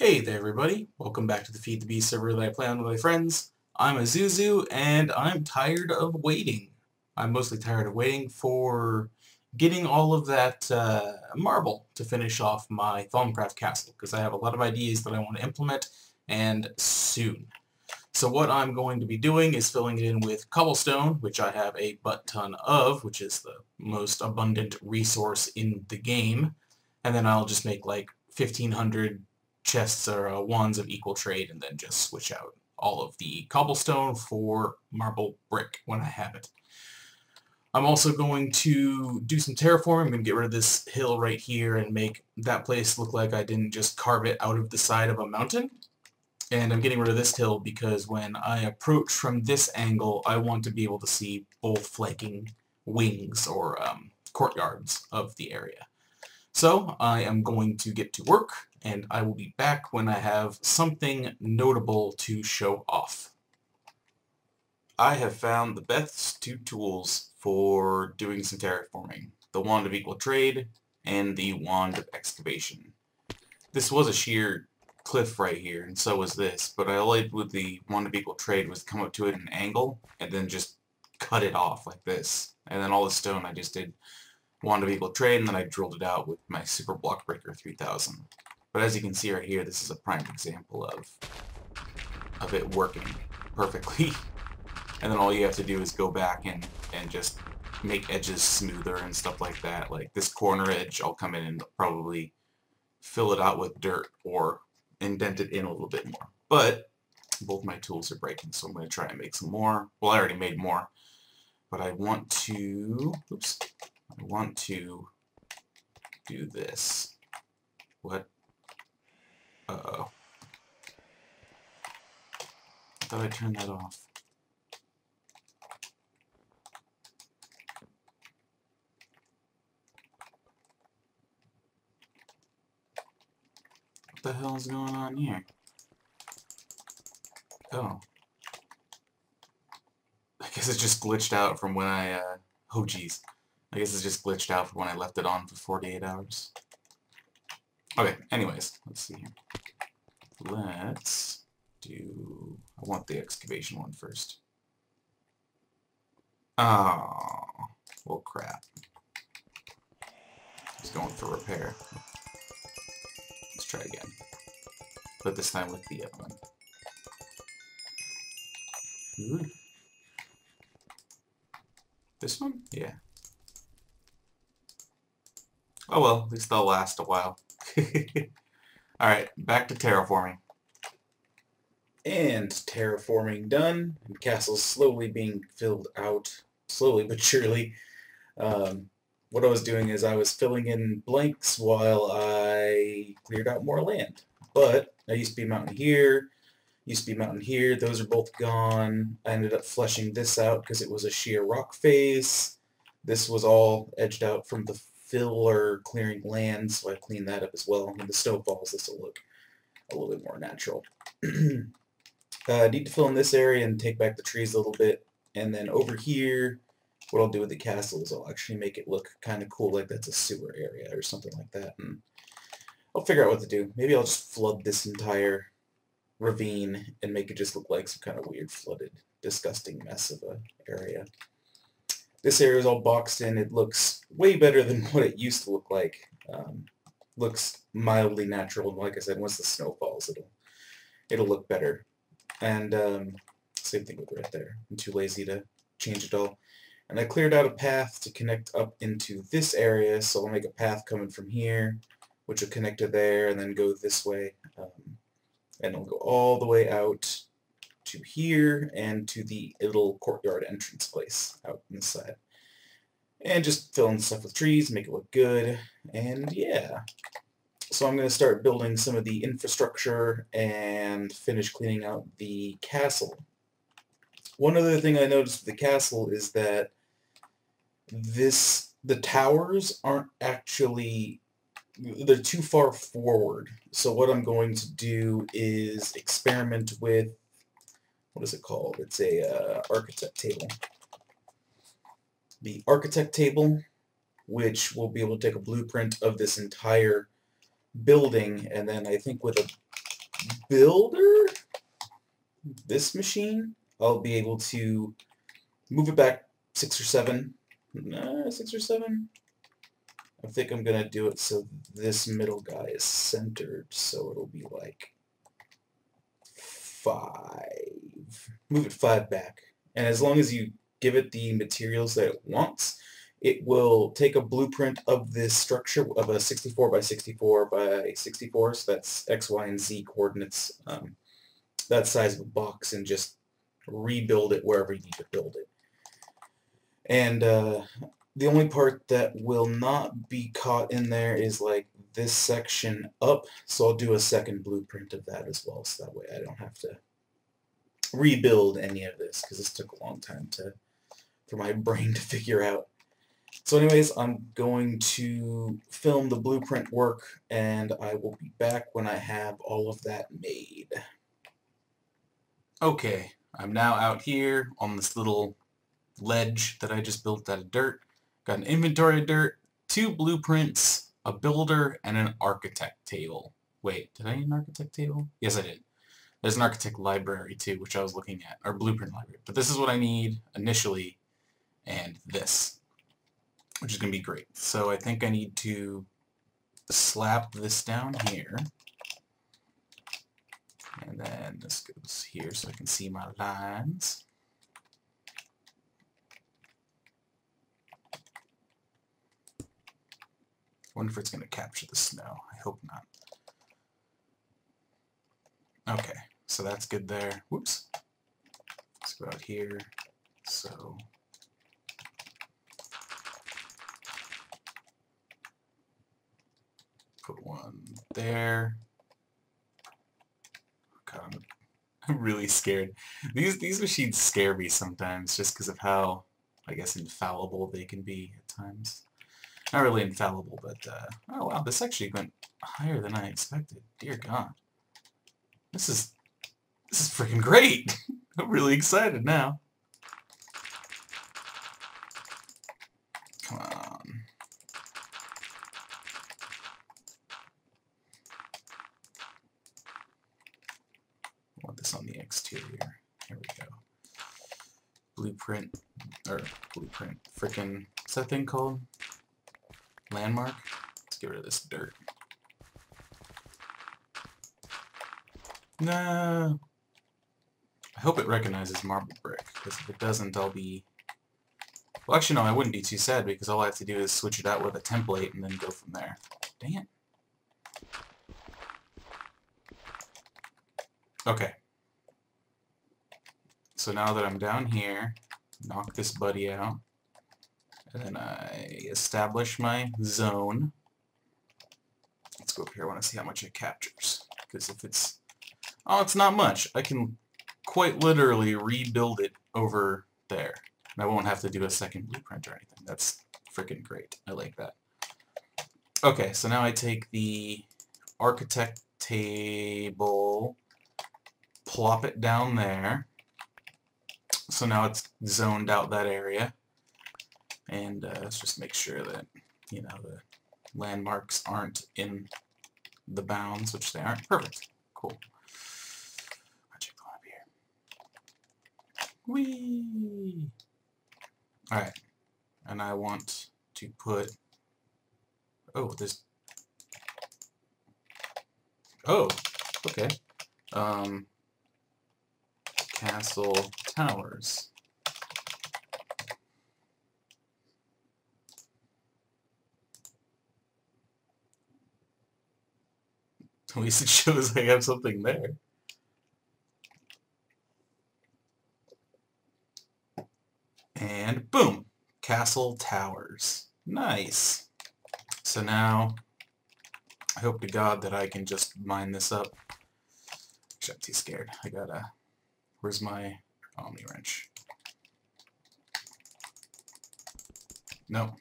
Hey there everybody, welcome back to the FTB server that I play on with my friends. I'm Azuzu and I'm tired of waiting. I'm mostly tired of waiting for getting all of that marble to finish off my Thaumcraft castle because I have a lot of ideas that I want to implement and soon. So what I'm going to be doing is filling it in with cobblestone, which I have a butt ton of, which is the most abundant resource in the game. And then I'll just make like 1,500 chests or wands of equal trade and then just switch out all of the cobblestone for marble brick when I have it. I'm also going to do some terraforming. I'm going to get rid of this hill right here and make that place look like I didn't just carve it out of the side of a mountain. And I'm getting rid of this hill because when I approach from this angle, I want to be able to see both flanking wings or courtyards of the area. So I am going to get to work, and I will be back when I have something notable to show off. I have found the best two tools for doing some terraforming, the Wand of Equal Trade and the Wand of Excavation. This was a sheer cliff right here, and so was this, but all I did with the Wand of Equal Trade was come up to it at an angle and then just cut it off like this. And then all the stone I just did Wand of Equal Trade, and then I drilled it out with my Super Block Breaker 3000. But as you can see right here, this is a prime example of it working perfectly. And then all you have to do is go back and just make edges smoother and stuff like that. Like this corner edge, I'll come in and probably fill it out with dirt or indent it in a little bit more. But both my tools are breaking, so I'm going to try and make some more. Well, I already made more. But I want to... Oops. I want to do this. What? Uh-oh. I thought I turned that off. What the hell is going on here? Oh. I guess it just glitched out from when I, oh geez. I guess it's just glitched out from when I left it on for 48 hours. Okay, anyways, let's see here. Let's do... I want the excavation one first. Oh, well crap. It's going for repair. Let's try again. But this time with the other one. Ooh. This one? Yeah. Oh well, at least they'll last a while. Alright, back to terraforming. And terraforming done, and castle's slowly being filled out, slowly but surely. What I was doing is I was filling in blanks while I cleared out more land. But I used to be a mountain here, used to be a mountain here, those are both gone. I ended up fleshing this out because it was a sheer rock face. This was all edged out from the filler clearing land, so I cleaned that up as well. When the snow falls, this will look a little bit more natural. I need to fill in this area and take back the trees a little bit, and then over here, what I'll do with the castle is I'll actually make it look kind of cool, like that's a sewer area or something like that, and I'll figure out what to do. Maybe I'll just flood this entire ravine and make it just look like some kind of weird flooded, disgusting mess of an area. This area is all boxed in. It looks way better than what it used to look like. Looks mildly natural. And like I said, once the snow falls, it'll look better. And same thing with right there. I'm too lazy to change it all. And I cleared out a path to connect up into this area, so I'll make a path coming from here, which will connect to there, and then go this way. And it'll go all the way out to here and to the little courtyard entrance place out on the side. And just fill in stuff with trees, make it look good, and yeah. So I'm going to start building some of the infrastructure and finish cleaning out the castle. One other thing I noticed with the castle is that the towers aren't actually... they're too far forward. So what I'm going to do is experiment with... what is it called? It's a architect table. The architect table, which will be able to take a blueprint of this entire building, and then I think with a builder, this machine, I'll be able to move it back 6 or 7. 6 or 7? I think I'm going to do it so this middle guy is centered, so it'll be like 5. Move it 5 back. And as long as you give it the materials that it wants, it will take a blueprint of this structure of a 64 by 64 by 64, so that's X, Y, and Z coordinates, that size of a box, and just rebuild it wherever you need to build it. And the only part that will not be caught in there is like this section up, so I'll do a second blueprint of that as well, so that way I don't have to rebuild any of this, because this took a long time for my brain to figure out. So anyways, I'm going to film the blueprint work, and I will be back when I have all of that made. Okay, I'm now out here on this little ledge that I just built out of dirt. Got an inventory of dirt, 2 blueprints, a builder, and an architect table. Wait, did I need an architect table? Yes, I did. There's an architect library too, which I was looking at, or blueprint library. But this is what I need initially, and this, which is going to be great. So I think I need to slap this down here, and then this goes here so I can see my lines. I wonder if it's going to capture the snow. I hope not. Okay, so that's good there. Whoops. Let's go out here. So put one there. God, I'm really scared. These machines scare me sometimes just because of how, I guess, infallible they can be at times. Not really infallible, but oh wow, this actually went higher than I expected. Dear God. This is freaking great. I'm really excited now. Come on. I want this on the exterior. Here we go. Blueprint, frickin', what's that thing called? Landmark? Let's get rid of this dirt. No. I hope it recognizes marble brick, because if it doesn't, I'll be... Well, actually, no, I wouldn't be too sad, because all I have to do is switch it out with a template and then go from there. Dang it. Okay. So now that I'm down here, knock this buddy out, and then I establish my zone. Let's go up here. I want to see how much it captures, because if it's... Oh, it's not much. I can quite literally rebuild it over there. And I won't have to do a second blueprint or anything. That's freaking great. I like that. Okay, so now I take the architect table, plop it down there. So now it's zoned out that area. And let's just make sure that, you know, the landmarks aren't in the bounds, which they aren't. Perfect. Cool. Magic up here. Whee! Alright. And I want to put... Oh, this... Oh, okay. Castle towers. At least it shows I have something there. And boom! Castle towers. Nice. So now, I hope to God that I can just mine this up. Actually, I'm too scared. I gotta... Where's my Omni wrench? No.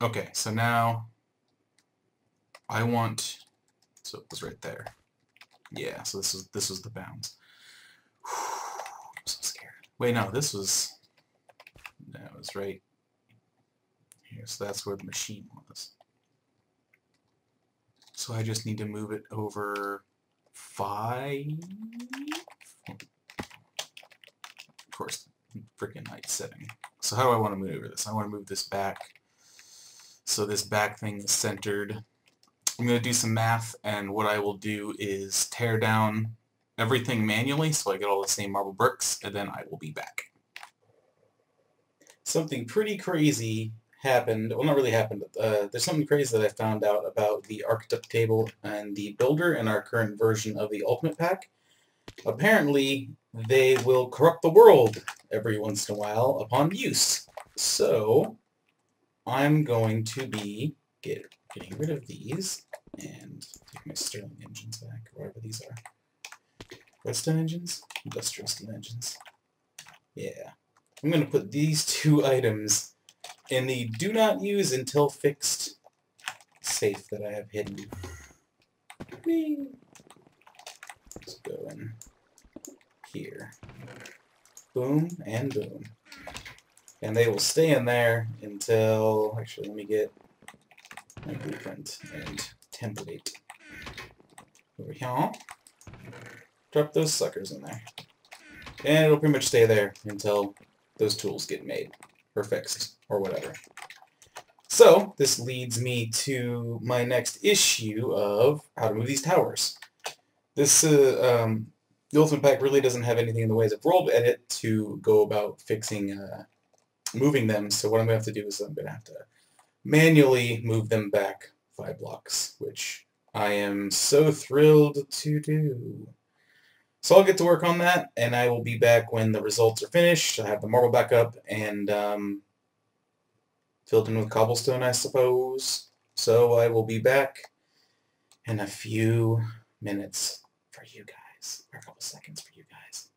Okay, so now I want... So it was right there. Yeah, so this was the bounds. I'm so scared. Wait, no, this was... No, it was right here. So that's where the machine was. So I just need to move it over 5. Of course, freaking night setting. So how do I want to maneuver this? I want to move this back so this back thing is centered. I'm going to do some math, and what I will do is tear down everything manually so I get all the same marble bricks, and then I will be back. Something pretty crazy happened. Well, not really happened, but there's something crazy that I found out about the architect table and the builder in our current version of the Ultimate Pack. Apparently, they will corrupt the world every once in a while upon use. So, I'm going to be getting rid of these and take my Sterling engines back, wherever these are. Redstone engines? Industrial steel engines. Yeah. I'm going to put these 2 items in the do not use until fixed safe that I have hidden. Whee! Let's go in here. Boom and boom. And they will stay in there until... Actually, let me get my blueprint and template. Over here. Drop those suckers in there. And it'll pretty much stay there until those tools get made, or fixed, or whatever. So, this leads me to my next issue of how to move these towers. This, the Ultimate Pack really doesn't have anything in the ways of world edit to go about fixing, moving them, so what I'm going to have to do is I'm going to have to manually move them back 5 blocks, which I am so thrilled to do. So I'll get to work on that, and I will be back when the results are finished. I have the marble back up and filled in with cobblestone, I suppose. So I will be back in a few minutes for you guys, or a couple seconds for you guys.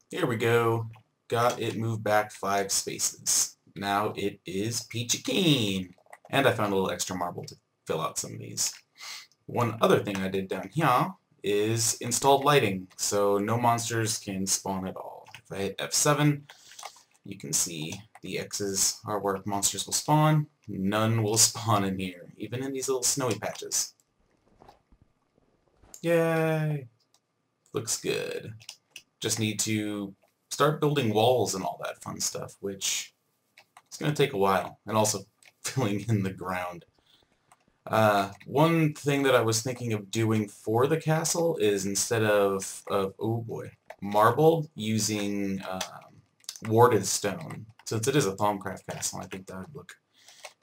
Here we go. Got it moved back 5 spaces. Now it is peachy keen. And I found a little extra marble to fill out some of these. One other thing I did down here is installed lighting, so no monsters can spawn at all. If I hit F7, you can see the X's are where monsters will spawn. None will spawn in here, even in these little snowy patches. Yay! Looks good. Just need to start building walls and all that fun stuff, which is going to take a while, and also filling in the ground. One thing that I was thinking of doing for the castle is instead of oh boy, marble, using warded stone. Since it is a Thaumcraft castle, I think that would look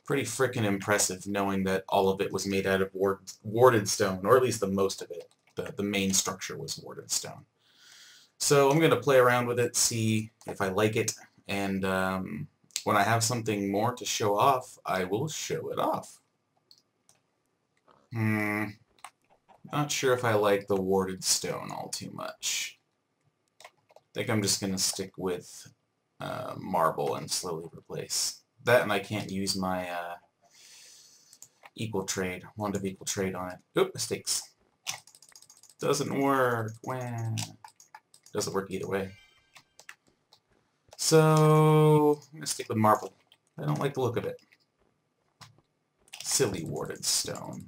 pretty frickin' impressive, knowing that all of it was made out of warded stone, or at least the most of it. The main structure was warded stone. So I'm going to play around with it, see if I like it, and when I have something more to show off, I will show it off. Not sure if I like the warded stone all too much. I think I'm just going to stick with marble and slowly replace that, and I can't use my equal trade, wand of equal trade on it. Oop, mistakes. Doesn't work. Wah. Doesn't work either way. So I'm going to stick with marble. I don't like the look of it. Silly warded stone.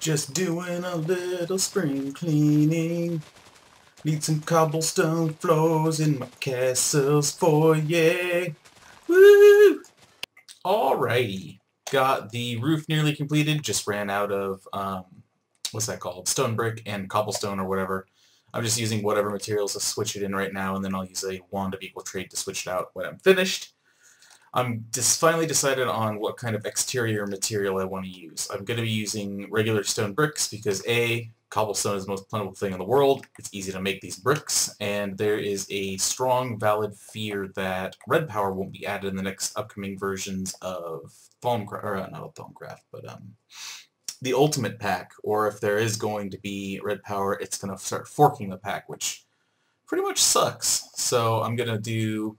Just doing a little spring cleaning. Need some cobblestone floors in my castle's foyer. Woo! Alrighty. Got the roof nearly completed. Just ran out of, what's that called? Stone brick and cobblestone or whatever. I'm just using whatever materials to switch it in right now, and then I'll use a wand of equal trade to switch it out when I'm finished. I'm just finally decided on what kind of exterior material I want to use. I'm going to be using regular stone bricks because A, cobblestone is the most plentiful thing in the world. It's easy to make these bricks, and there is a strong, valid fear that red power won't be added in the next upcoming versions of Thaumcraft, or not Thaumcraft, but the Ultimate Pack, or if there is going to be red power, it's going to start forking the pack, which pretty much sucks. So I'm going to do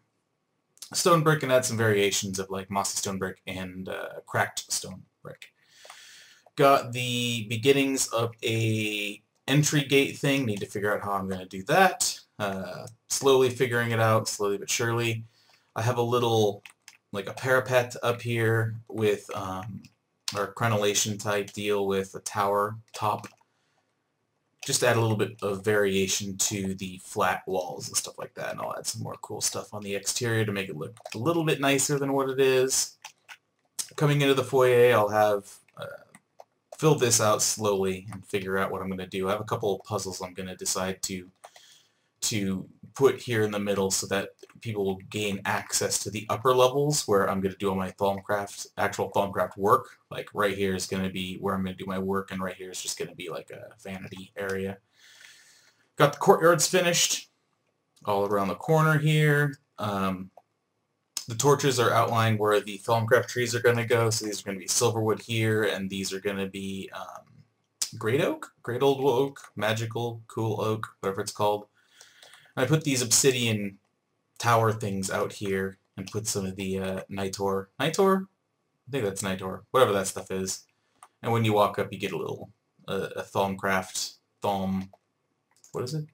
stone brick and add some variations of like mossy stone brick and cracked stone brick. Got the beginnings of a entry gate thing. Need to figure out how I'm going to do that. Slowly figuring it out, slowly but surely. I have a little, like a parapet up here with or crenellation type deal with a tower top. Just add a little bit of variation to the flat walls and stuff like that, and I'll add some more cool stuff on the exterior to make it look a little bit nicer than what it is. Coming into the foyer, I'll have fill this out slowly and figure out what I'm going to do. I have a couple of puzzles I'm going to decide to put here in the middle so that people will gain access to the upper levels where I'm going to do all my actual Thaumcraft work. Like right here is going to be where I'm going to do my work, and right here is just going to be like a vanity area. Got the courtyards finished all around the corner here. The torches are outlined where the Thaumcraft trees are going to go, so these are going to be silverwood here, and these are going to be great oak, great old oak, magical, cool oak, whatever it's called. I put these obsidian tower things out here and put some of the Nitor? I think that's Nitor, whatever that stuff is. And when you walk up, you get a little a Thaumcraft, what is it?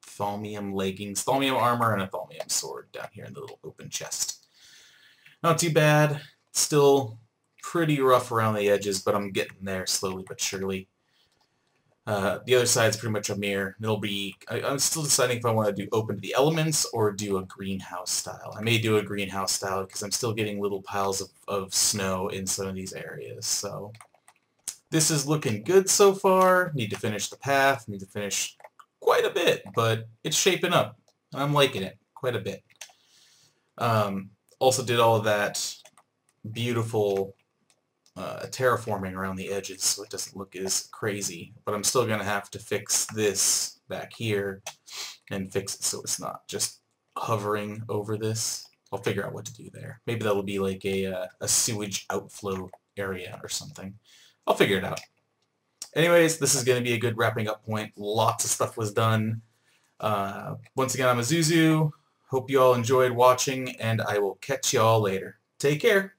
Thaumium leggings, Thaumium armor, and a Thaumium sword down here in the little open chest. Not too bad. Still pretty rough around the edges, but I'm getting there slowly but surely. The other side's pretty much a mirror. It'll be. I'm still deciding if I want to do open to the elements or do a greenhouse style. I may do a greenhouse style because I'm still getting little piles of snow in some of these areas. So this is looking good so far. Need to finish the path. Need to finish quite a bit, but it's shaping up. I'm liking it quite a bit. Also did all of that beautiful terraforming around the edges so it doesn't look as crazy, but I'm still going to have to fix this back here and fix it so it's not just hovering over this. I'll figure out what to do there. Maybe that'll be like a sewage outflow area or something. I'll figure it out. Anyways, this is going to be a good wrapping up point. Lots of stuff was done. Once again, I'm Azuzu. Hope you all enjoyed watching, and I will catch you all later. Take care.